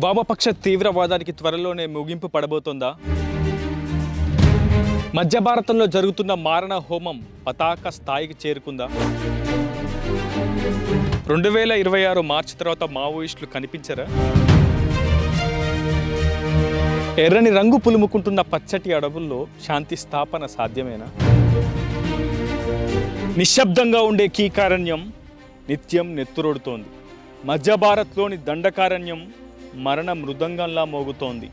వామపక్ష తీవ్రవాదానికి త్వరలోనే ముగింపు పడబోతోందా? మధ్య భారతంలో జరుగుతున్న మారణ హోమం పతాక స్థాయికి చేరుకుందా? 2026 మార్చి తర్వాత మావోయిస్టులు కనిపించరా? ఎర్రని రంగు పులుముకుంటున్న పచ్చటి అడవుల్లో శాంతి స్థాపన సాధ్యమేనా? నిశ్శబ్దంగా ఉండే కీకారణ్యం నిత్యం నెత్తురొడుతోంది. మధ్య భారత్లోని దండకారణ్యం మరణ మృదంగంలా మోగుతోంది.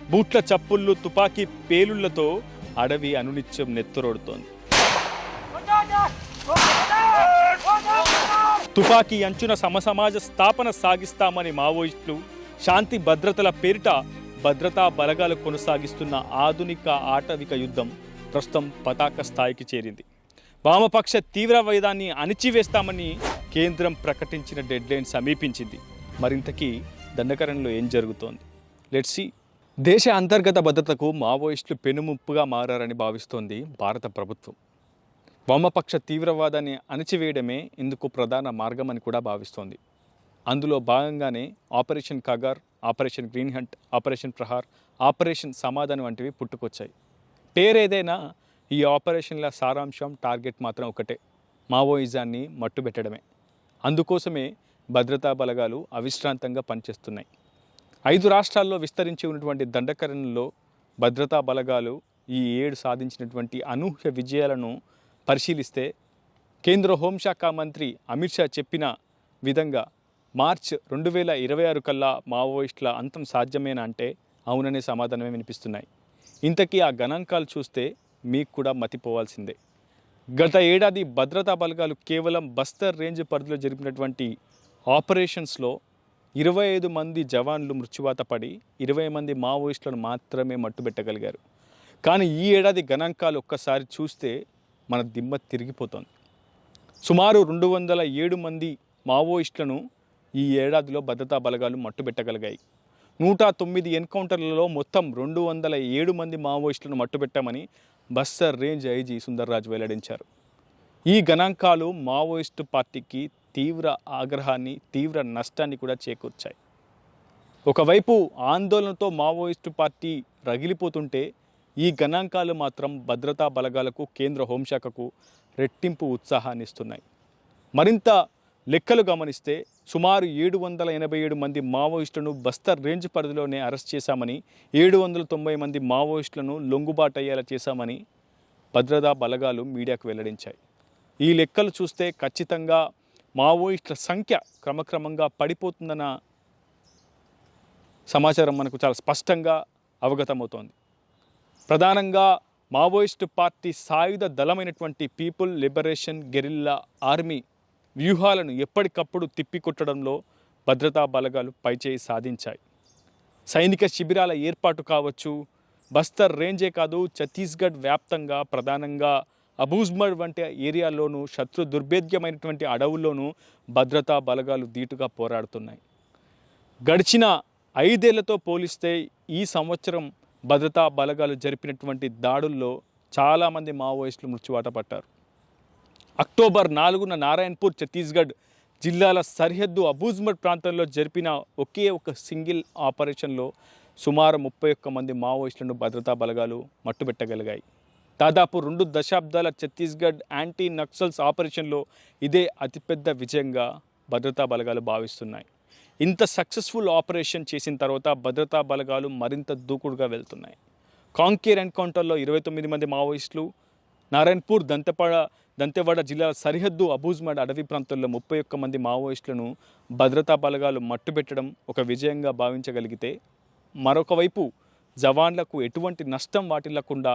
బూట్ల చప్పుళ్ళు, తుపాకీ పేలుళ్లతో అడవి అనునిత్యం నెత్తురొడుతోంది. తుపాకీ అంచున సమసమాజ స్థాపన సాగిస్తామని మావోయిస్టులు శాంతి భద్రతల పేరిట భద్రతా బలగాలు కొనసాగిస్తున్న ఆధునిక ఆటవిక యుద్ధం ప్రస్తుతం పతాక స్థాయికి చేరింది. వామపక్ష తీవ్రవాదాన్ని అణిచివేస్తామని కేంద్రం ప్రకటించిన డెడ్లైన్ సమీపించింది. మరింతకీ దండకరణలో ఏం జరుగుతోంది? Let's see. దేశ అంతర్గత భద్రతకు మావోయిస్టులు పెనుముప్పుగా మారారని భావిస్తోంది భారత ప్రభుత్వం. వామపక్ష తీవ్రవాదాన్ని అణిచివేయడమే ఇందుకు ప్రధాన మార్గమని కూడా భావిస్తోంది. అందులో భాగంగానే operation Kagar, operation green hunt, operation Prahar, operation సమాధానం వంటివి పుట్టుకొచ్చాయి. పేరేదైనా ఈ ఆపరేషన్ల సారాంశం, టార్గెట్ మాత్రం ఒకటే: మావోయిజాన్ని మట్టుబెట్టడమే. అందుకోసమే భద్రతా బలగాలు అవిశ్రాంతంగా పనిచేస్తున్నాయి. 5 రాష్ట్రాల్లో విస్తరించి ఉన్నటువంటి దండకరణలో భద్రతా బలగాలు ఈ 7 సాధించినటువంటి అనూహ్య విజయాలను పరిశీలిస్తే, కేంద్ర హోంశాఖ మంత్రి అమిత్ షా చెప్పిన విధంగా మార్చ్ 2026 కల్లా మావోయిస్టుల అంతం సాధ్యమేనా అంటే అవుననే సమాధానమే వినిపిస్తున్నాయి. ఇంతకీ ఆ గణాంకాలు చూస్తే మీకు కూడా మతిపోవాల్సిందే. గత ఏడాది భద్రతా బలగాలు కేవలం బస్తర్ రేంజ్ పరిధిలో జరిపినటువంటి ఆపరేషన్స్లో 25 మంది జవాన్లు మృత్యువాత పడి 20 మంది మావోయిస్టులను మాత్రమే మట్టుబెట్టగలిగారు. కానీ ఈ ఏడాది గణాంకాలు ఒక్కసారి చూస్తే మన దిమ్మ తిరిగిపోతోంది. సుమారు 207 మంది మావోయిస్టులను ఈ ఏడాదిలో భద్రతా బలగాలు మట్టుబెట్టగలిగాయి. 109 ఎన్కౌంటర్లలో మొత్తం 207 మంది మావోయిస్టులను మట్టుబెట్టామని బస్తర్ రేంజ్ ఐజీ సుందర్రాజ్ వెల్లడించారు. ఈ గణాంకాలు మావోయిస్టు పార్టీకి తీవ్ర ఆగ్రహాన్ని, తీవ్ర నష్టాన్ని కూడా చేకూర్చాయి. ఒకవైపు ఆందోళనతో మావోయిస్టు పార్టీ రగిలిపోతుంటే, ఈ గణాంకాలు మాత్రం భద్రతా బలగాలకు, కేంద్ర హోంశాఖకు రెట్టింపు ఉత్సాహాన్ని ఇస్తున్నాయి. మరింత లెక్కలు గమనిస్తే సుమారు 787 మంది మావోయిస్టులను బస్తర్ రేంజ్ పరిధిలోనే అరెస్ట్ చేశామని, 790 మంది మావోయిస్టులను లొంగుబాటయ్యేలా చేశామని భద్రతా బలగాలు మీడియాకు వెల్లడించాయి. ఈ లెక్కలు చూస్తే ఖచ్చితంగా మావోయిస్టుల సంఖ్య క్రమక్రమంగా పడిపోతుందన్న సమాచారం మనకు చాలా స్పష్టంగా అవగతమవుతోంది. ప్రధానంగా మావోయిస్టు పార్టీ సాయుధ దళమైనటువంటి పీపుల్ లిబరేషన్ గెరిల్లా ఆర్మీ వ్యూహాలను ఎప్పటికప్పుడు తిప్పికొట్టడంలో భద్రతా బలగాలు పైచేయి సాధించాయి. సైనిక శిబిరాల ఏర్పాటు కావచ్చు, బస్తర్ రేంజే కాదు, ఛత్తీస్గఢ్ వ్యాప్తంగా ప్రధానంగా అబూజ్మడ్ వంటి ఏరియాల్లోనూ, శత్రు దుర్భేద్యమైనటువంటి అడవుల్లోనూ భద్రతా బలగాలు ధీటుగా పోరాడుతున్నాయి. గడిచిన 5 ఏళ్లతో పోలిస్తే ఈ సంవత్సరం భద్రతా బలగాలు జరిపినటువంటి దాడుల్లో చాలామంది మావోయిస్టులు మృత్యువాత పట్టారు. అక్టోబర్ 4న నారాయణపూర్, ఛత్తీస్గఢ్ జిల్లాల సరిహద్దు అబూజ్మడ్ ప్రాంతంలో జరిపిన ఒకే ఒక సింగిల్ ఆపరేషన్లో సుమారు 31 మంది మావోయిస్టులను భద్రతా బలగాలు మట్టుబెట్టగలిగాయి. దాదాపు 2 దశాబ్దాల ఛత్తీస్గఢ్ యాంటీ నక్సల్స్ ఆపరేషన్లో ఇదే అతిపెద్ద విజయంగా భద్రతా బలగాలు భావిస్తున్నాయి. ఇంత సక్సెస్ఫుల్ ఆపరేషన్ చేసిన తర్వాత భద్రతా బలగాలు మరింత దూకుడుగా వెళ్తున్నాయి. కాంకేర్ ఎన్కౌంటర్లో 29 మంది మావోయిస్టులు, నారాయణపూర్, దంతెవాడ జిల్లాల సరిహద్దు అబూజ్మడ్ అడవి ప్రాంతంలో 31 మంది మావోయిస్టులను భద్రతా బలగాలు మట్టుబెట్టడం ఒక విజయంగా భావించగలిగితే, మరొక వైపు జవాన్లకు ఎటువంటి నష్టం వాటిల్లకుండా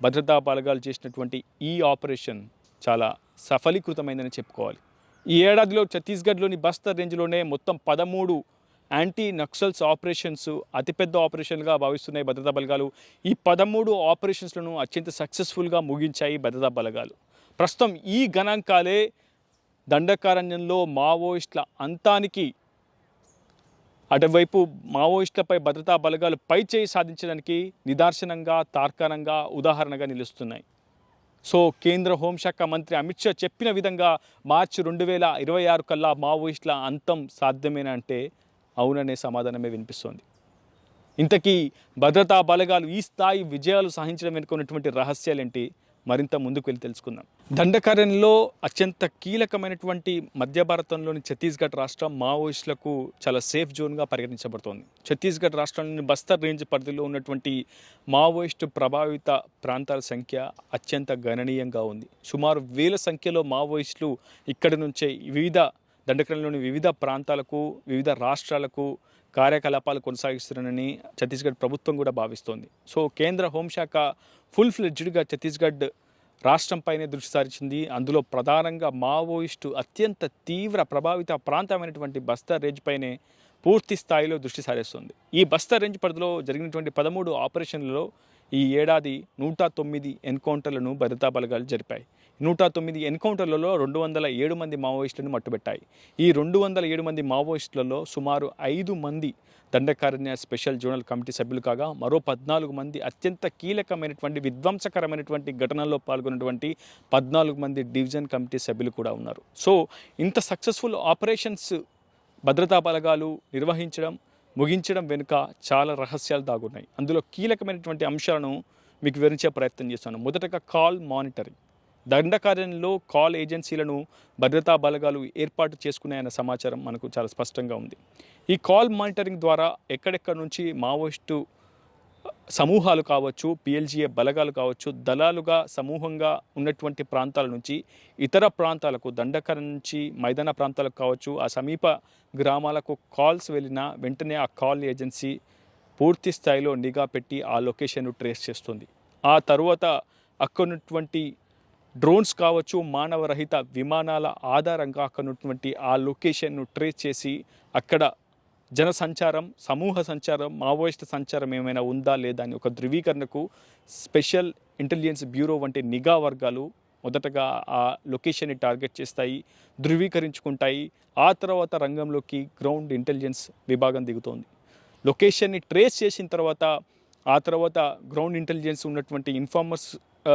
భద్రతా బలగాలు చేసినటువంటి ఈ ఆపరేషన్ చాలా సఫలీకృతమైందని చెప్పుకోవాలి. ఈ ఏడాదిలో ఛత్తీస్గఢ్లోని బస్తర్ రేంజ్లోనే మొత్తం 13 యాంటీ నక్సల్స్ ఆపరేషన్స్ అతిపెద్ద ఆపరేషన్గా భావిస్తున్నాయి భద్రతా బలగాలు. ఈ 13 ఆపరేషన్స్లను అత్యంత సక్సెస్ఫుల్గా ముగించాయి భద్రతా బలగాలు. ప్రస్తుతం ఈ గణాంకాలే దండకారణ్యంలో మావోయిస్టుల అంతానికి, అటువైపు మావోయిస్టులపై భద్రతా బలగాలు పైచేయి సాధించడానికి నిదర్శనంగా, తార్కాణంగా, ఉదాహరణగా నిలుస్తున్నాయి. సో కేంద్ర హోంశాఖ మంత్రి అమిత్ షా చెప్పిన విధంగా మార్చి 2026 కల్లా మావోయిస్టుల అంతం సాధ్యమేనంటే అవుననే సమాధానమే వినిపిస్తోంది. ఇంతకీ భద్రతా బలగాలు ఈ స్థాయి విజయాలు సాధించడం వెనుక ఉన్నటువంటి రహస్యాలేంటి? మరింత ముందుకు వెళ్ళి తెలుసుకుందాం. దండకారణ్యంలో అత్యంత కీలకమైనటువంటి మధ్య భారతంలోని ఛత్తీస్గఢ్ రాష్ట్రం మావోయిస్టులకు చాలా సేఫ్ జోన్గా పరిగణించబడుతోంది. ఛత్తీస్గఢ్ రాష్ట్రంలోని బస్తర్ రేంజ్ పరిధిలో ఉన్నటువంటి మావోయిస్టు ప్రభావిత ప్రాంతాల సంఖ్య అత్యంత గణనీయంగా ఉంది. సుమారు వేల సంఖ్యలో మావోయిస్టులు ఇక్కడి నుంచే వివిధ దండకారణ్యంలోని వివిధ ప్రాంతాలకు, వివిధ రాష్ట్రాలకు కార్యకలాపాలు కొనసాగిస్తున్నారని ఛత్తీస్గఢ్ ప్రభుత్వం కూడా భావిస్తోంది. సో కేంద్ర హోంశాఖ ఫుల్ ఫ్లెడ్జ్డ్గా ఛత్తీస్గఢ్ రాష్ట్రంపైనే దృష్టి సారించింది. అందులో ప్రధానంగా మావోయిస్టు అత్యంత తీవ్ర ప్రభావిత ప్రాంతమైనటువంటి బస్తర్ రేంజ్ పైనే పూర్తి స్థాయిలో దృష్టి సారిస్తుంది. ఈ బస్తర్ రేంజ్ పరిధిలో జరిగినటువంటి 13 ఆపరేషన్లలో ఈ ఏడాది 109 ఎన్కౌంటర్లను భద్రతా బలగాలు జరిపాయి. 109 ఎన్కౌంటర్లలో 207 మంది మావోయిస్టులను మట్టుబెట్టాయి. ఈ 207 మంది మావోయిస్టులలో సుమారు 5 మంది దండకారణ్య స్పెషల్ జోనల్ కమిటీ సభ్యులు కాగా మరో 14 మంది అత్యంత కీలకమైనటువంటి విధ్వంసకరమైనటువంటి ఘటనల్లో పాల్గొన్నటువంటి 14 మంది డివిజన్ కమిటీ సభ్యులు కూడా ఉన్నారు. సో ఇంత సక్సెస్ఫుల్ ఆపరేషన్స్ భద్రతా బలగాలు నిర్వహించడం, ముగించడం వెనుక చాలా రహస్యాలు దాగున్నాయి. అందులో కీలకమైనటువంటి అంశాలను మీకు వివరించే ప్రయత్నం చేస్తాను. మొదటగా కాల్ మానిటరింగ్. దండకారణ్యంలో కాల్ ఏజెన్సీలను భద్రతా బలగాలు ఏర్పాటు చేసుకున్నాయన్న సమాచారం మనకు చాలా స్పష్టంగా ఉంది. ఈ కాల్ మానిటరింగ్ ద్వారా ఎక్కడెక్కడి నుంచి మావోయిస్టు సమూహాలు కావచ్చు, పిఎల్జిఏ బలగాలు కావచ్చు, దళాలుగా సమూహంగా ఉన్నటువంటి ప్రాంతాల నుంచి ఇతర ప్రాంతాలకు, దండకారణ్యం నుంచి మైదాన ప్రాంతాలకు కావచ్చు, ఆ సమీప గ్రామాలకు కాల్స్ వెళ్ళిన వెంటనే ఆ కాల్ ఏజెన్సీ పూర్తి స్థాయిలో నిఘా పెట్టి ఆ లొకేషన్ను ట్రేస్ చేస్తుంది. ఆ తరువాత అక్కడున్నటువంటి డ్రోన్స్ కావచ్చు, మానవరహిత విమానాల ఆధారంగా అక్కడున్నటువంటి ఆ లొకేషన్ను ట్రేస్ చేసి అక్కడ జన సంచారం, సమూహ సంచారం, మావోయిస్ట్ సంచారం ఏమైనా ఉందా లేదా అని ఒక ధృవీకరణకు స్పెషల్ ఇంటెలిజెన్స్ బ్యూరో వంటి నిఘా వర్గాలు మొదటగా ఆ లొకేషన్ని టార్గెట్ చేస్తాయి, ధృవీకరించుకుంటాయి. ఆ తర్వాత రంగంలోకి గ్రౌండ్ ఇంటెలిజెన్స్ విభాగం దిగుతోంది. లొకేషన్ని ట్రేస్ చేసిన తర్వాత ఆ తర్వాత గ్రౌండ్ ఇంటెలిజెన్స్ ఉన్నటువంటి ఇన్ఫార్మర్స్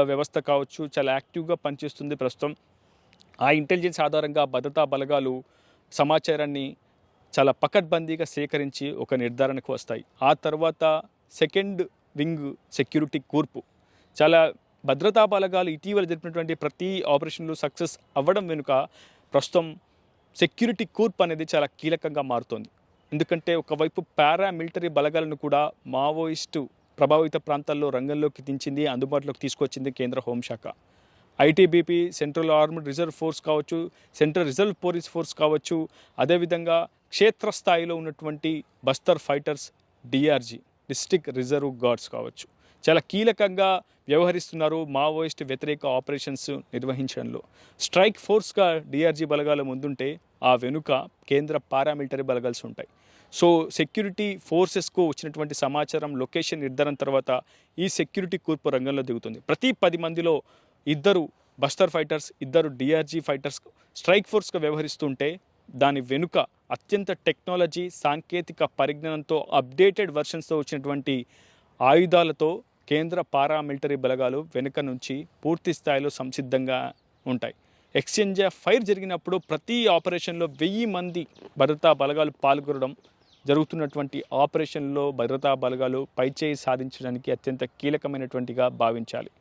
వ్యవస్థ కావచ్చు చాలా యాక్టివ్గా పనిచేస్తుంది ప్రస్తుతం. ఆ ఇంటెలిజెన్స్ ఆధారంగా భద్రతా బలగాలు సమాచారాన్ని చాలా పకడ్బందీగా సేకరించి ఒక నిర్ధారణకు వస్తాయి. ఆ తర్వాత సెకండ్ వింగ్ సెక్యూరిటీ కూర్పు. చాలా భద్రతా బలగాలు ఇటీవల జరిపినటువంటి ప్రతి ఆపరేషన్లు సక్సెస్ అవ్వడం వెనుక ప్రస్తుతం సెక్యూరిటీ కూర్పు అనేది చాలా కీలకంగా మారుతోంది. ఎందుకంటే ఒకవైపు పారామిలిటరీ బలగాలను కూడా మావోయిస్టు ప్రభావిత ప్రాంతాల్లో రంగంలోకి దించింది, అందుబాటులోకి తీసుకొచ్చింది కేంద్ర హోంశాఖ. ITBP, central armed reserve force కావచ్చు, సెంట్రల్ రిజర్వ్ పోలీస్ ఫోర్స్ కావచ్చు, అదేవిధంగా క్షేత్రస్థాయిలో ఉన్నటువంటి Bastar fighters, DRG, district reserve guards కావచ్చు, చాలా కీలకంగా వ్యవహరిస్తున్నారు మావోయిస్ట్ వ్యతిరేక ఆపరేషన్స్ నిర్వహించడంలో. స్ట్రైక్ ఫోర్స్గా డిఆర్జీ బలగాలు ముందుంటే ఆ వెనుక కేంద్ర పారామిలిటరీ బలగాల్సి ఉంటాయి. సో సెక్యూరిటీ ఫోర్సెస్కు వచ్చినటువంటి సమాచారం, లొకేషన్ నిర్ధారణ తర్వాత ఈ సెక్యూరిటీ కూర్పు రంగంలో దిగుతుంది. ప్రతి 10 మందిలో 2 Bastar fighters, 2 DRG fighters strike ఫోర్స్గా వ్యవహరిస్తుంటే దాని వెనుక అత్యంత టెక్నాలజీ, సాంకేతిక పరిజ్ఞానంతో అప్డేటెడ్ వర్షన్స్తో వచ్చినటువంటి ఆయుధాలతో కేంద్ర పారామిలిటరీ బలగాలు వెనుక నుంచి పూర్తి స్థాయిలో సంసిద్ధంగా ఉంటాయి. ఎక్స్చేంజ్ ఆఫ్ ఫైర్ జరిగినప్పుడు ప్రతి ఆపరేషన్లో 1000 మంది భద్రతా బలగాలు పాల్గొనడం జరుగుతున్నటువంటి ఆపరేషన్లో భద్రతా బలగాలు పైచేయి సాధించడానికి అత్యంత కీలకమైనటువంటిగా భావించాలి.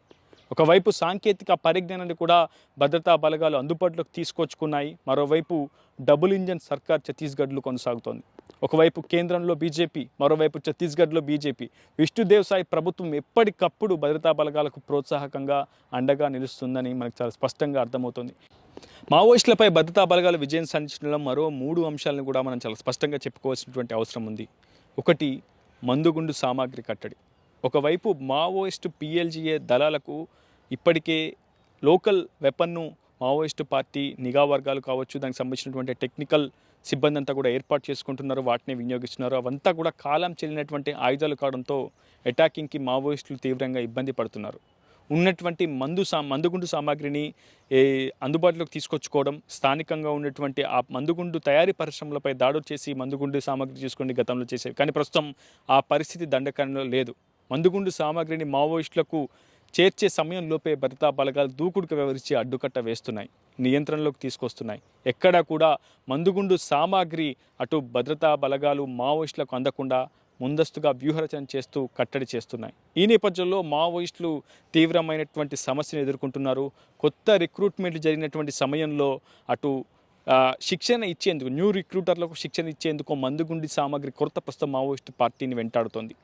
ఒకవైపు సాంకేతిక పరిజ్ఞానాన్ని కూడా భద్రతా బలగాలు అందుబాటులోకి తీసుకొచ్చుకున్నాయి. మరోవైపు డబుల్ ఇంజన్ సర్కార్ ఛత్తీస్గఢ్లో కొనసాగుతోంది. ఒకవైపు కేంద్రంలో బీజేపీ, మరోవైపు ఛత్తీస్గఢ్లో బీజేపీ. విష్ణుదేవ్ సాయి ప్రభుత్వం ఎప్పటికప్పుడు భద్రతా బలగాలకు ప్రోత్సాహకంగా అండగా నిలుస్తుందని మనకు చాలా స్పష్టంగా అర్థమవుతుంది. మావోయిస్టులపై భద్రతా బలగాలు విజయం సాధించడంలో మరో 3 అంశాలను కూడా మనం చాలా స్పష్టంగా చెప్పుకోవాల్సినటువంటి అవసరం ఉంది. ఒకటి, మందుగుండు సామాగ్రి కట్టడి. ఒకవైపు మావోయిస్టు పిఎల్జిఏ దళాలకు ఇప్పటికే లోకల్ వెపన్ను మావోయిస్టు పార్టీ నిఘా వర్గాలు కావచ్చు, దానికి సంబంధించినటువంటి టెక్నికల్ సిబ్బంది అంతా కూడా ఏర్పాటు చేసుకుంటున్నారు, వాటిని వినియోగిస్తున్నారు. అవంతా కూడా కాలం చెల్లినటువంటి ఆయుధాలు కావడంతో అటాకింగ్కి మావోయిస్టులు తీవ్రంగా ఇబ్బంది పడుతున్నారు. ఉన్నటువంటి మందుగుండు సామాగ్రిని అందుబాటులోకి తీసుకొచ్చుకోవడం, స్థానికంగా ఉన్నటువంటి ఆ మందుగుండు తయారీ పరిశ్రమలపై దాడులు చేసి మందుగుండు సామాగ్రి తీసుకొని గతంలో చేసేవి. కానీ ప్రస్తుతం ఆ పరిస్థితి దండకారణ్యంలో లేదు. మందుగుండు సామాగ్రిని మావోయిస్టులకు చేర్చే సమయంలోపే భద్రతా బలగాలు దూకుడుకు వ్యవహరించి అడ్డుకట్ట వేస్తున్నాయి, నియంత్రణలోకి తీసుకొస్తున్నాయి. ఎక్కడా కూడా మందుగుండు సామాగ్రి అటు భద్రతా బలగాలు మావోయిస్టులకు అందకుండా ముందస్తుగా వ్యూహరచన చేస్తూ కట్టడి చేస్తున్నాయి. ఈ నేపథ్యంలో మావోయిస్టులు తీవ్రమైనటువంటి సమస్యను ఎదుర్కొంటున్నారు. కొత్త రిక్రూట్మెంట్ జరిగినటువంటి సమయంలో అటు శిక్షణ ఇచ్చేందుకు న్యూ రిక్రూటర్లకు శిక్షణ ఇచ్చేందుకు మందుగుండు సామాగ్రి కొరత ప్రస్తుతం మావోయిస్టు పార్టీని వెంటాడుతోంది.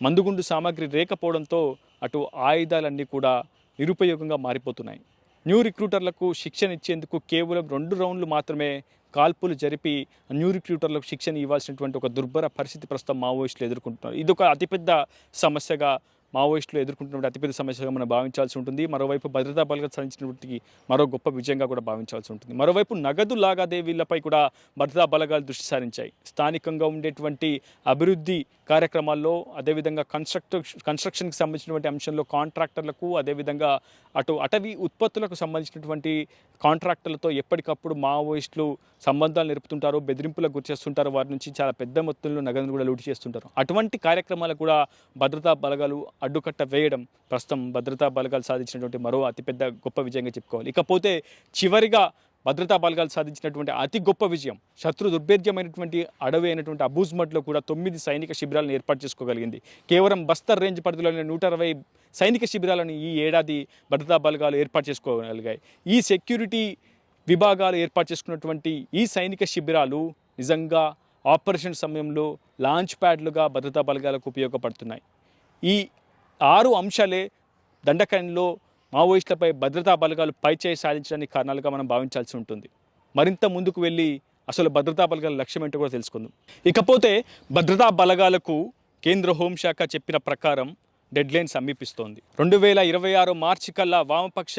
మందుగుండు సామాగ్రి లేకపోవడంతో అటు ఆయుధాలన్నీ కూడా నిరుపయోగంగా మారిపోతున్నాయి. న్యూ రిక్రూటర్లకు శిక్షణ ఇచ్చేందుకు కేవలం 2 రౌండ్లు మాత్రమే కాల్పులు జరిపి న్యూ రిక్రూటర్లకు శిక్షణ ఇవ్వాల్సినటువంటి ఒక దుర్భర పరిస్థితి ప్రస్తుతం మావోయిస్టులు ఎదుర్కొంటున్నారు. ఇది ఒక అతిపెద్ద సమస్యగా మావోయిస్టులు ఎదుర్కొంటున్నటువంటి అతిపెద్ద సమస్యగా మనం భావించాల్సి ఉంటుంది. మరోవైపు భద్రతా బలగాలు సాధించినటువంటి మరో గొప్ప విజయంగా కూడా భావించాల్సి ఉంటుంది. మరోవైపు నగదు లావాదేవీలపై కూడా భద్రతా బలగాలు దృష్టి సారించాయి. స్థానికంగా ఉండేటువంటి అభివృద్ధి కార్యక్రమాల్లో, అదేవిధంగా కన్స్ట్రక్షన్కి సంబంధించినటువంటి అంశంలో కాంట్రాక్టర్లకు, అదేవిధంగా అటు అటవీ ఉత్పత్తులకు సంబంధించినటువంటి కాంట్రాక్టర్లతో ఎప్పటికప్పుడు మావోయిస్టులు సంబంధాలు నిలుపుతుంటారు, బెదిరింపులకు గురి చేస్తుంటారు, వారి నుంచి చాలా పెద్ద మొత్తంలో నగదును కూడా లూటి చేస్తుంటారు. అటువంటి కార్యక్రమాలకు కూడా భద్రతా బలగాలు అడ్డుకట్ట వేయడం ప్రస్తుతం భద్రతా బలగాలు సాధించినటువంటి మరో అతిపెద్ద గొప్ప విజయంగా చెప్పుకోవాలి. ఇకపోతే చివరిగా భద్రతా బలగాలు సాధించినటువంటి అతి గొప్ప విజయం శత్రు దుర్భేద్యమైనటువంటి అడవి అయినటువంటి అబూజ్మడ్లో కూడా 9 సైనిక శిబిరాలను ఏర్పాటు చేసుకోగలిగింది. కేవలం బస్తర్ రేంజ్ పరిధిలోని 160 సైనిక శిబిరాలను ఈ ఏడాది భద్రతా బలగాలు ఏర్పాటు చేసుకోగలిగాయి. ఈ సెక్యూరిటీ విభాగాలు ఏర్పాటు చేసుకున్నటువంటి ఈ సైనిక శిబిరాలు నిజంగా ఆపరేషన్ సమయంలో లాంచ్ ప్యాడ్లుగా భద్రతా బలగాలకు ఉపయోగపడుతున్నాయి. ఈ 6 అంశాలే దండకారణ్యంలో మావోయిస్టులపై భద్రతా బలగాలు పైచేయి సాధించడానికి కారణాలుగా మనం భావించాల్సి ఉంటుంది. మరింత ముందుకు వెళ్ళి అసలు భద్రతా బలగాల లక్ష్యం ఏంటో కూడా తెలుసుకుందాం. ఇకపోతే భద్రతా బలగాలకు కేంద్ర హోంశాఖ చెప్పిన ప్రకారం డెడ్లైన్ సమీపిస్తోంది. 2026 మార్చి కల్లా వామపక్ష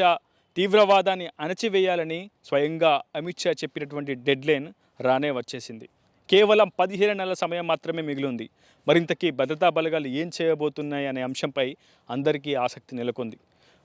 తీవ్రవాదాన్ని అణచివేయాలని స్వయంగా అమిత్ షా చెప్పినటువంటి డెడ్లైన్ రానే వచ్చేసింది. కేవలం 15 నెలల సమయం మాత్రమే మిగిలింది. మరింతకీ భద్రతా బలగాలు ఏం చేయబోతున్నాయి అనే అంశంపై అందరికీ ఆసక్తి నెలకొంది.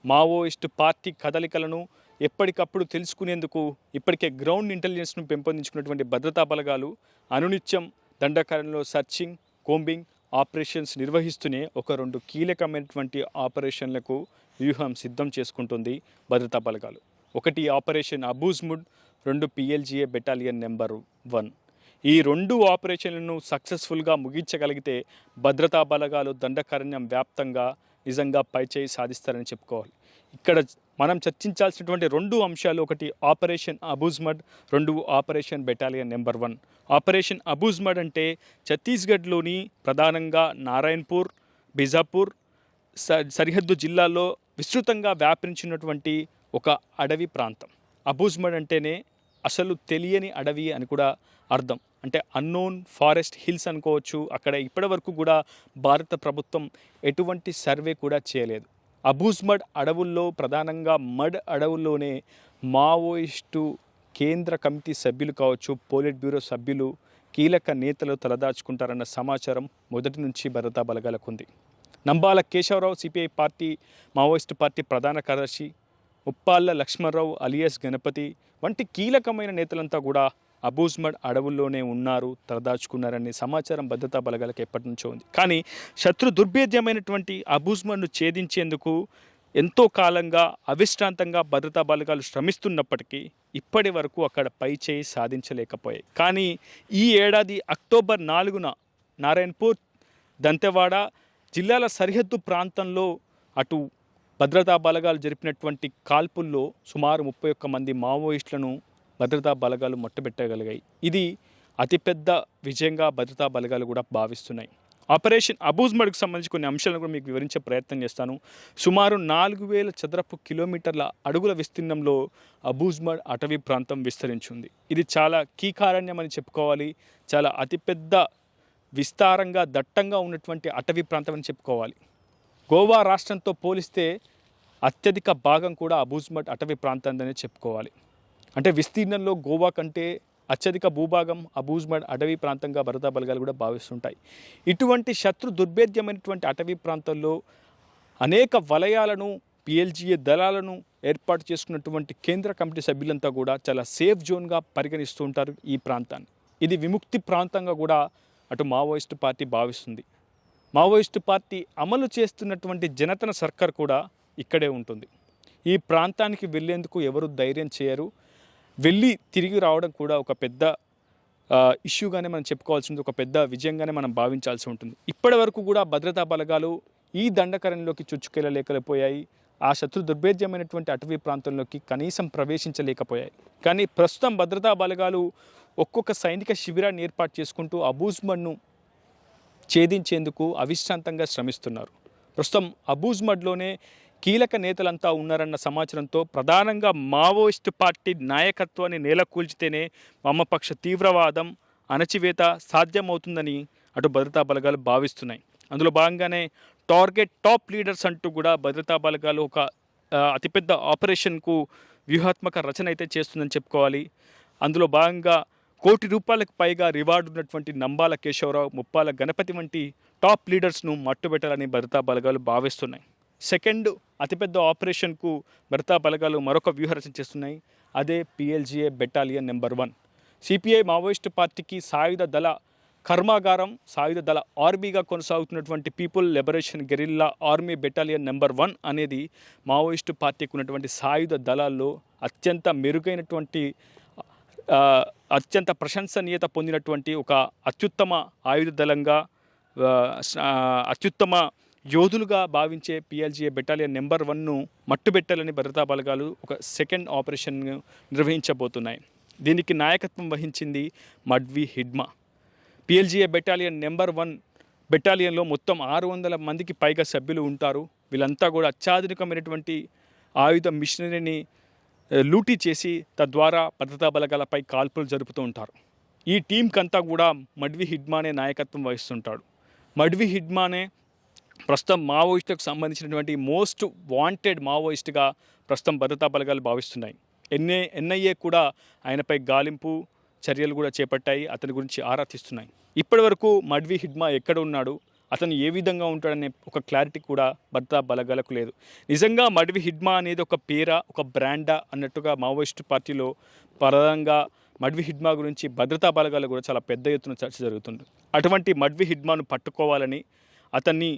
మావోయిస్టు పార్టీ కదలికలను ఎప్పటికప్పుడు తెలుసుకునేందుకు ఇప్పటికే గ్రౌండ్ ఇంటెలిజెన్స్ను పెంపొందించుకున్నటువంటి భద్రతా బలగాలు అనునిత్యం దండకారణ్యంలో సర్చింగ్, కోంబింగ్ ఆపరేషన్స్ నిర్వహిస్తూనే ఒక 2 కీలకమైనటువంటి ఆపరేషన్లకు వ్యూహం సిద్ధం చేసుకుంటుంది భద్రతా బలగాలు. ఒకటి ఆపరేషన్ అబూజ్ముడ్, 2 PLGA బెటాలియన్ నెంబర్ 1. ఈ 2 ఆపరేషన్లను సక్సెస్ఫుల్గా ముగించగలిగితే భద్రతా బలగాలు దండకారణ్యం వ్యాప్తంగా నిజంగా పైచేయి సాధిస్తారని చెప్పుకోవాలి. ఇక్కడ మనం చర్చించాల్సినటువంటి 2 అంశాలు, ఒకటి operation Abujhmarh, 2 operation battalion number 1. Operation Abujhmarh అంటే ఛత్తీస్గఢ్లోని ప్రధానంగా నారాయణపూర్, బిజాపూర్ సరిహద్దు జిల్లాల్లో విస్తృతంగా వ్యాపించినటువంటి ఒక అడవి ప్రాంతం. అబూజ్మడ్ అంటేనే అసలు తెలియని అడవి అని కూడా అర్థం. అంటే అన్నోన్ ఫారెస్ట్ హిల్స్ అనుకోవచ్చు. అక్కడ ఇప్పటి వరకు కూడా భారత ప్రభుత్వం ఎటువంటి సర్వే కూడా చేయలేదు. అబూజ్మడ్ అడవుల్లో, ప్రధానంగా మడ్ అడవుల్లోనే మావోయిస్టు కేంద్ర కమిటీ సభ్యులు కావచ్చు, పోలిట్ బ్యూరో సభ్యులు, కీలక నేతలు తలదాచుకుంటారన్న సమాచారం మొదటి నుంచి భద్రతా బలగాలకు ఉంది. Nambala Keshava Rao CPI party Maoist party ప్రధాన కార్యదర్శి, ఉప్పాళ్ళ లక్ష్మణరావు అలియాస్ గణపతి వంటి కీలకమైన నేతలంతా కూడా అబూజ్మడ్ అడవుల్లోనే ఉన్నారు, తలదాచుకున్నారనే సమాచారం భద్రతా బలగాలకు ఎప్పటి నుంచో ఉంది. కానీ శత్రు దుర్భేద్యమైనటువంటి అబూజ్మడ్ను ఛేదించేందుకు ఎంతో కాలంగా అవిశ్రాంతంగా భద్రతా బలగాలు శ్రమిస్తున్నప్పటికీ ఇప్పటి వరకు అక్కడ పైచేయి సాధించలేకపోయాయి. కానీ ఈ ఏడాది అక్టోబర్ 4న నారాయణపూర్, దంతెవాడ జిల్లాల సరిహద్దు ప్రాంతంలో అటు భద్రతా బలగాలు జరిపినటువంటి కాల్పుల్లో సుమారు 31 మంది మావోయిస్టులను భద్రతా బలగాలు మట్టుబెట్టగలిగాయి. ఇది అతిపెద్ద విజయంగా భద్రతా బలగాలు కూడా భావిస్తున్నాయి. ఆపరేషన్ అబూజ్మడ్కు సంబంధించి కొన్ని అంశాలను కూడా మీకు వివరించే ప్రయత్నం చేస్తాను. సుమారు 4000 చదరపు కిలోమీటర్ల అడుగుల విస్తీర్ణంలో అబూజ్మడ్ అటవీ ప్రాంతం విస్తరించి. ఇది చాలా కీకారణ్యం అని చెప్పుకోవాలి. చాలా అతిపెద్ద విస్తారంగా దట్టంగా ఉన్నటువంటి అటవీ ప్రాంతం అని చెప్పుకోవాలి. గోవా రాష్ట్రంతో పోలిస్తే అత్యధిక భాగం కూడా అబూజ్మడ్ అటవీ ప్రాంతాన్ని చెప్పుకోవాలి. అంటే విస్తీర్ణంలో గోవా కంటే అత్యధిక భూభాగం అబూజ్మడ్ అటవీ ప్రాంతంగా భద్రతా బలగాలు కూడా భావిస్తుంటాయి. ఇటువంటి శత్రు దుర్భేద్యమైనటువంటి అటవీ ప్రాంతాల్లో అనేక వలయాలను, PLGA దళాలను ఏర్పాటు చేసుకున్నటువంటి కేంద్ర కమిటీ సభ్యులంతా కూడా చాలా సేఫ్ జోన్గా పరిగణిస్తూ ఉంటారు ఈ ప్రాంతాన్ని. ఇది విముక్తి ప్రాంతంగా కూడా అటు మావోయిస్టు పార్టీ భావిస్తుంది. మావోయిస్టు పార్టీ అమలు చేస్తున్నటువంటి జనతన సర్కార్ కూడా ఇక్కడే ఉంటుంది. ఈ ప్రాంతానికి వెళ్ళేందుకు ఎవరు ధైర్యం చేయరు. వెళ్ళి తిరిగి రావడం కూడా ఒక పెద్ద ఇష్యూగానే మనం చెప్పుకోవాల్సింది, ఒక పెద్ద విజయంగానే మనం భావించాల్సి ఉంటుంది. ఇప్పటి వరకు కూడా భద్రతా బలగాలు ఈ దండకరణలోకి చొచ్చుకెళ్ళలేకపోయాయి. ఆ శత్రు దుర్భేద్యమైనటువంటి అటవీ ప్రాంతంలోకి కనీసం ప్రవేశించలేకపోయాయి. కానీ ప్రస్తుతం భద్రతా బలగాలు ఒక్కొక్క సైనిక శిబిరాన్ని ఏర్పాటు చేసుకుంటూ అబూజ్మడ్ను ఛేదించేందుకు అవిశ్రాంతంగా శ్రమిస్తున్నారు. ప్రస్తుతం అబూజ్మడ్లోనే కీలక నేతలంతా ఉన్నారన్న సమాచారంతో ప్రధానంగా మావోయిస్టు పార్టీ నాయకత్వాన్ని నేలకూల్చితేనే వామపక్ష తీవ్రవాదం అణచివేత సాధ్యమవుతుందని అటు భద్రతా బలగాలు భావిస్తున్నాయి. అందులో భాగంగానే టాప్ లీడర్స్ అంటూ కూడా భద్రతా బలగాలు ఒక అతిపెద్ద ఆపరేషన్కు వ్యూహాత్మక రచన అయితే చేస్తుందని చెప్పుకోవాలి. అందులో భాగంగా ₹1 కోటి పైగా రివార్డు ఉన్నటువంటి నంబాల కేశవరావు, ముప్పాల గణపతి వంటి టాప్ లీడర్స్ను మట్టుబెట్టాలని భద్రతా బలగాలు భావిస్తున్నాయి. సెకండ్ అతిపెద్ద ఆపరేషన్కు భద్రతా బలగాలు మరొక వ్యూహరచన చేస్తున్నాయి. అదే PLGA battalion number 1. CPI Maoist పార్టీకి సాయుధ దళ కర్మాగారం, సాయుధ దళ ఆర్మీగా కొనసాగుతున్నటువంటి people liberation guerrilla army battalion number 1 అనేది మావోయిస్టు పార్టీకి ఉన్నటువంటి సాయుధ దళాల్లో అత్యంత మెరుగైనటువంటి అత్యంత ప్రశంసనీయత పొందినటువంటి ఒక అత్యుత్తమ ఆయుధ దళంగా, అత్యుత్తమ యోధులుగా భావించే PLGA బెటాలియన్ నెంబర్ 1ను మట్టుబెట్టాలని భద్రతా బలగాలు ఒక సెకండ్ ఆపరేషన్ నిర్వహించబోతున్నాయి. దీనికి నాయకత్వం వహించింది మడ్వి హిడ్మా. PLGA బెటాలియన్ నెంబర్ 1 బెటాలియన్లో మొత్తం 600 మందికి పైగా సభ్యులు ఉంటారు. వీళ్ళంతా కూడా అత్యాధునికమైనటువంటి ఆయుధ మిషనరీని లూటీ చేసి తద్వారా భద్రతా బలగాలపై కాల్పులు జరుపుతూ ఉంటారు. ఈ టీంకంతా కూడా మడ్వి హిడ్మానే నాయకత్వం వహిస్తుంటాడు. మడ్వి హిడ్మానే ప్రస్తుతం మావోయిస్టులకు సంబంధించినటువంటి మోస్ట్ వాంటెడ్ మావోయిస్ట్గా ప్రస్తుతం భద్రతా బలగాలు భావిస్తున్నాయి. NIA కూడా ఆయనపై గాలింపు చర్యలు కూడా చేపట్టాయి. అతని గురించి ఆరా తీస్తున్నాయి. ఇప్పటి వరకు మడ్వి హిడ్మా ఎక్కడ ఉన్నాడు, అతను ఏ విధంగా ఉంటాడనే ఒక క్లారిటీ కూడా భద్రతా బలగాలకు లేదు. నిజంగా మడ్వి హిడ్మా అనేది ఒక పేరా, ఒక బ్రాండా అన్నట్టుగా మావోయిస్టు పార్టీలో ప్రధానంగా మడ్వి హిడ్మా గురించి భద్రతా బలగాలు కూడా చాలా పెద్ద ఎత్తున చర్చ జరుగుతుంది. అటువంటి మడ్వి హిడ్మాను పట్టుకోవాలని, అతన్ని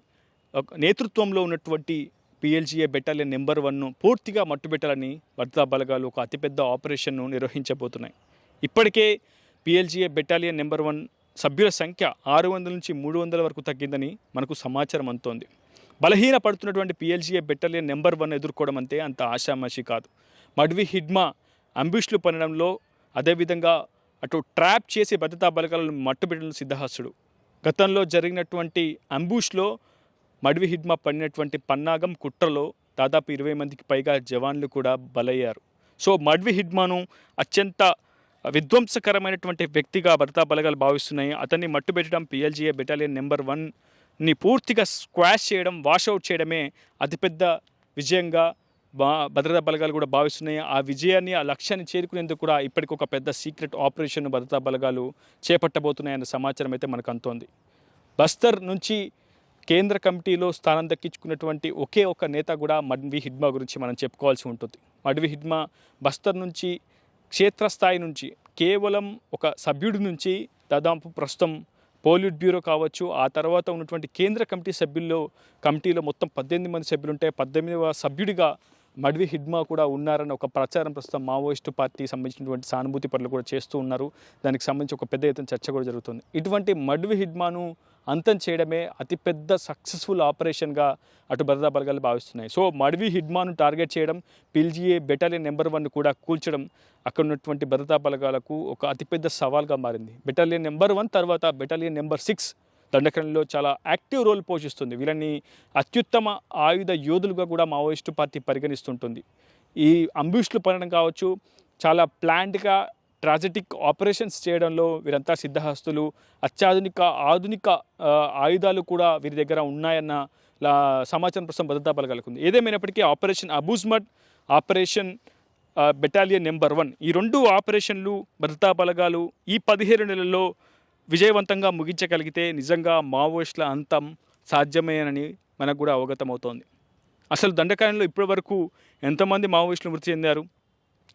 నేతృత్వంలో ఉన్నటువంటి PLGA బెటాలియన్ నెంబర్ 1ను పూర్తిగా మట్టుబెట్టాలని భద్రతా బలగాలు ఒక అతిపెద్ద ఆపరేషన్ను నిర్వహించబోతున్నాయి. ఇప్పటికే PLGA బెటాలియన్ నెంబర్ 1 సభ్యుల సంఖ్య 600 నుంచి 300 వరకు తగ్గిందని మనకు సమాచారం అందుతోంది. బలహీన పడుతున్నటువంటి PLGA బెటాలియన్ నెంబర్ 1 ఎదుర్కోవడం అంతే అంత ఆషామాషి కాదు. మడ్వి హిడ్మా అంబుష్లు పనడంలో, అదేవిధంగా అటు ట్రాప్ చేసి భద్రతా బలగాలను మట్టుబెట్టడంలో సిద్ధహస్తుడు. గతంలో జరిగినటువంటి అంబుష్లో మడ్వి హిడ్మా పడినటువంటి పన్నాగం కుట్రలో దాదాపు 20 మందికి పైగా జవాన్లు కూడా బలయ్యారు. సో మడ్వి హిడ్మాను అత్యంత విధ్వంసకరమైనటువంటి వ్యక్తిగా భద్రతా బలగాలు భావిస్తున్నాయి. అతన్ని మట్టుబెట్టడం, PLGA బెటాలియన్ నెంబర్ 1ని పూర్తిగా స్క్వాష్ చేయడం, వాషౌట్ చేయడమే అతిపెద్ద విజయంగా భద్రతా బలగాలు కూడా భావిస్తున్నాయి. ఆ విజయాన్ని, ఆ లక్ష్యాన్ని చేరుకునేందుకు కూడా ఇప్పటికొక పెద్ద సీక్రెట్ ఆపరేషన్ భద్రతా బలగాలు చేపట్టబోతున్నాయన్న సమాచారం అయితే మనకు అందుతోంది. బస్తర్ నుంచి కేంద్ర కమిటీలో స్థానం దక్కించుకున్నటువంటి ఒకే ఒక నేత కూడా మడ్వి హిడ్మా గురించి మనం చెప్పుకోవాల్సి ఉంటుంది. మడ్వి హిడ్మా బస్తర్ నుంచి, క్షేత్రస్థాయి నుంచి, కేవలం ఒక సభ్యుడి నుంచి దాదాపు ప్రస్తుతం పోలిట్ బ్యూరో కావచ్చు, ఆ తర్వాత ఉన్నటువంటి కేంద్ర కమిటీలో మొత్తం 18 మంది సభ్యులుంటే 18వ సభ్యుడిగా మడ్వి హిడ్మా కూడా ఉన్నారన్న ఒక ప్రచారం ప్రస్తుతం మావోయిస్టు పార్టీకి సంబంధించినటువంటి సానుభూతి పనులు కూడా చేస్తూ ఉన్నారు. దానికి సంబంధించి ఒక పెద్ద ఎత్తున చర్చ కూడా జరుగుతుంది. ఇటువంటి మడ్వి హిడ్మాను అంతం చేయడమే అతిపెద్ద సక్సెస్ఫుల్ ఆపరేషన్గా అటు భద్రతా బలగాలు భావిస్తున్నాయి. సో మడ్వి హిడ్మాను టార్గెట్ చేయడం, PLGA బెటాలియన్ నెంబర్ 1ను కూడా కూల్చడం అక్కడ ఉన్నటువంటి భద్రతా బలగాలకు ఒక అతిపెద్ద సవాల్గా మారింది. బెటాలియన్ నెంబర్ 1 తర్వాత బెటాలియన్ నెంబర్ 6 దండకరణలో చాలా యాక్టివ్ రోల్ పోషిస్తుంది. వీళ్ళని అత్యుత్తమ ఆయుధ యోధులుగా కూడా మావోయిస్టు పార్టీ పరిగణిస్తుంటుంది. ఈ అంబుష్లు పనడం కావచ్చు, చాలా ప్లాన్డ్గా ట్రాజెటిక్ ఆపరేషన్స్ చేయడంలో వీరంతా సిద్ధహస్తులు. ఆధునిక ఆయుధాలు కూడా వీరి దగ్గర ఉన్నాయన్న సమాచారం ప్రస్తుతం భద్రతా బలగాలకు ఉంది. ఏదేమైనప్పటికీ operation Abujhmarh, operation battalion number 1 ఈ 2 ఆపరేషన్లు భద్రతా బలగాలు ఈ 17 నెలల్లో విజయవంతంగా ముగించగలిగితే నిజంగా మావోయిస్టుల అంతం సాధ్యమేనని మనకు కూడా అవగతమవుతోంది. అసలు దండకారణ్యంలో ఇప్పటి వరకు ఎంతమంది మావోయిస్టులు మృతి చెందారు,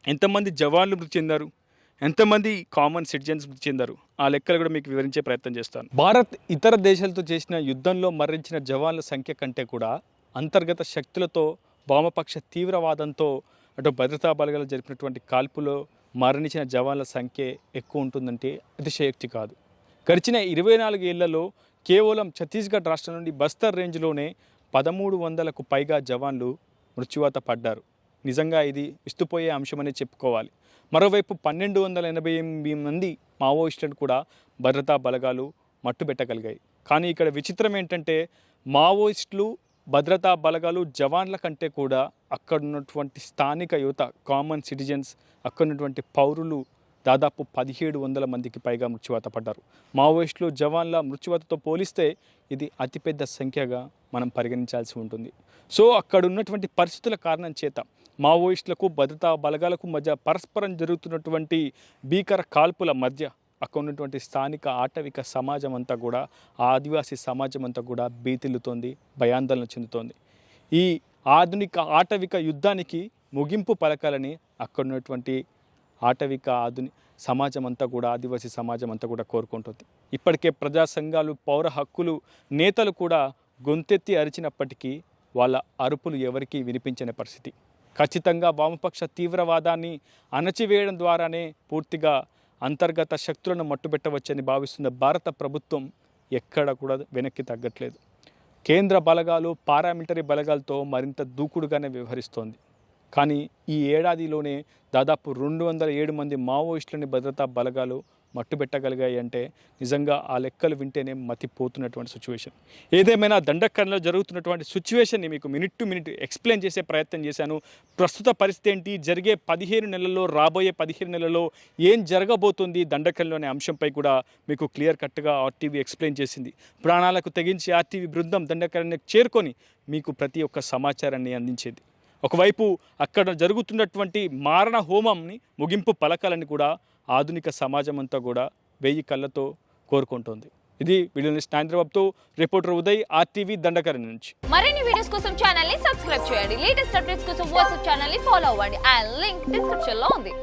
ఎంతమంది జవాన్లు మృతి చెందారు, ఎంతమంది కామన్ సిటిజన్స్ మృతి చెందారు, ఆ లెక్కలు కూడా మీకు వివరించే ప్రయత్నం చేస్తాను. భారత్ ఇతర దేశాలతో చేసిన యుద్ధంలో మరణించిన జవాన్ల సంఖ్య కంటే కూడా అంతర్గత శక్తులతో వామపక్ష తీవ్రవాదంతో అటు భద్రతా బలగాలు జరిపినటువంటి కాల్పులో మరణించిన జవాన్ల సంఖ్య ఎక్కువ ఉంటుందంటే అతిశయోక్తి కాదు. గడిచిన 24 ఏళ్లలో కేవలం ఛత్తీస్గఢ్ రాష్ట్రం నుండి బస్తర్ రేంజ్లోనే 1300కు పైగా జవాన్లు మృత్యువాత పడ్డారు. నిజంగా ఇది విస్తుపోయే అంశమనే చెప్పుకోవాలి. మరోవైపు 1288 మంది మావోయిస్టులను కూడా భద్రతా బలగాలు మట్టుబెట్టగలిగాయి. కానీ ఇక్కడ విచిత్రం ఏంటంటే మావోయిస్టులు భద్రతా బలగాలు జవాన్ల కంటే కూడా అక్కడ ఉన్నటువంటి స్థానిక యువత, కామన్ సిటిజన్స్, అక్కడ ఉన్నటువంటి పౌరులు దాదాపు 1700 మందికి పైగా మృత్యువాత పడ్డారు. మావోయిస్టులు జవాన్ల మృత్యువాతతో పోలిస్తే ఇది అతిపెద్ద సంఖ్యగా మనం పరిగణించాల్సి ఉంటుంది. సో అక్కడ ఉన్నటువంటి పరిస్థితుల కారణం చేత మావోయిస్టులకు భద్రతా బలగాలకు మధ్య పరస్పరం జరుగుతున్నటువంటి భీకర కాల్పుల మధ్య అక్కడ ఉన్నటువంటి స్థానిక ఆటవిక సమాజం అంతా కూడా, ఆదివాసీ సమాజం అంతా కూడా భీతిల్లుతోంది, భయాందోళన చెందుతోంది. ఈ ఆధునిక ఆటవిక యుద్ధానికి ముగింపు పలకాలని అక్కడ ఉన్నటువంటి ఆటవిక సమాజం అంతా కూడా, ఆదివాసీ సమాజం అంతా కూడా కోరుకుంటుంది. ఇప్పటికే ప్రజా సంఘాలు, పౌర హక్కులు నేతలు కూడా గొంతెత్తి అరిచినప్పటికీ వాళ్ళ అరుపులు ఎవరికీ వినిపించని పరిస్థితి. ఖచ్చితంగా వామపక్ష తీవ్రవాదాన్ని అణచివేయడం ద్వారానే పూర్తిగా అంతర్గత శక్తులను మట్టుబెట్టవచ్చని భావిస్తున్న భారత ప్రభుత్వం ఎక్కడ కూడా వెనక్కి తగ్గట్లేదు. కేంద్ర బలగాలు, పారామిలిటరీ బలగాలతో మరింత దూకుడుగానే వ్యవహరిస్తోంది. కానీ ఈ ఏడాదిలోనే దాదాపు 207 మంది మావోయిస్టులని భద్రతా బలగాలు మట్టుబెట్టగలిగాయి అంటే నిజంగా ఆ లెక్కలు వింటేనే మతిపోతున్నటువంటి సిచ్యువేషన్. ఏదేమైనా దండకర్ణలో జరుగుతున్నటువంటి సిచ్యువేషన్ని మీకు మినిట్ టు మినిట్ ఎక్స్ప్లెయిన్ చేసే ప్రయత్నం చేశాను. ప్రస్తుత పరిస్థితి ఏంటి, జరిగే 15 నెలల్లో, రాబోయే 15 నెలల్లో ఏం జరగబోతుంది దండకర్ణలో అనే అంశంపై కూడా మీకు క్లియర్ కట్గా ఆర్టీవీ ఎక్స్ప్లెయిన్ చేసింది. ప్రాణాలకు తెగించి ఆర్టీవీ బృందం దండకర్ణకి చేరుకొని మీకు ప్రతి ఒక్క సమాచారాన్ని అందించేది. ఒకవైపు అక్కడ జరుగుతున్నటువంటి మారణ హోమంని ముగింపు పలకాలని కూడా ఆధునిక సమాజం అంతా కూడా 1000 కళ్ళతో కోరుకుంటోంది. ఇది వీడియో హైదరాబాద్తో రిపోర్టర్ ఉదయ్, ఆర్టీవీ దండకరణి నుంచి. మరిన్ని వీడియోస్ కోసం ఛానల్ ని సబ్స్క్రైబ్ చేయండి. లేటెస్ట్ అప్డేట్స్ కోసం వాట్సాప్ ఛానల్ ని ఫాలో అవ్వండి. ఆ లింక్ డిస్క్రిప్షన్ లో ఉంది.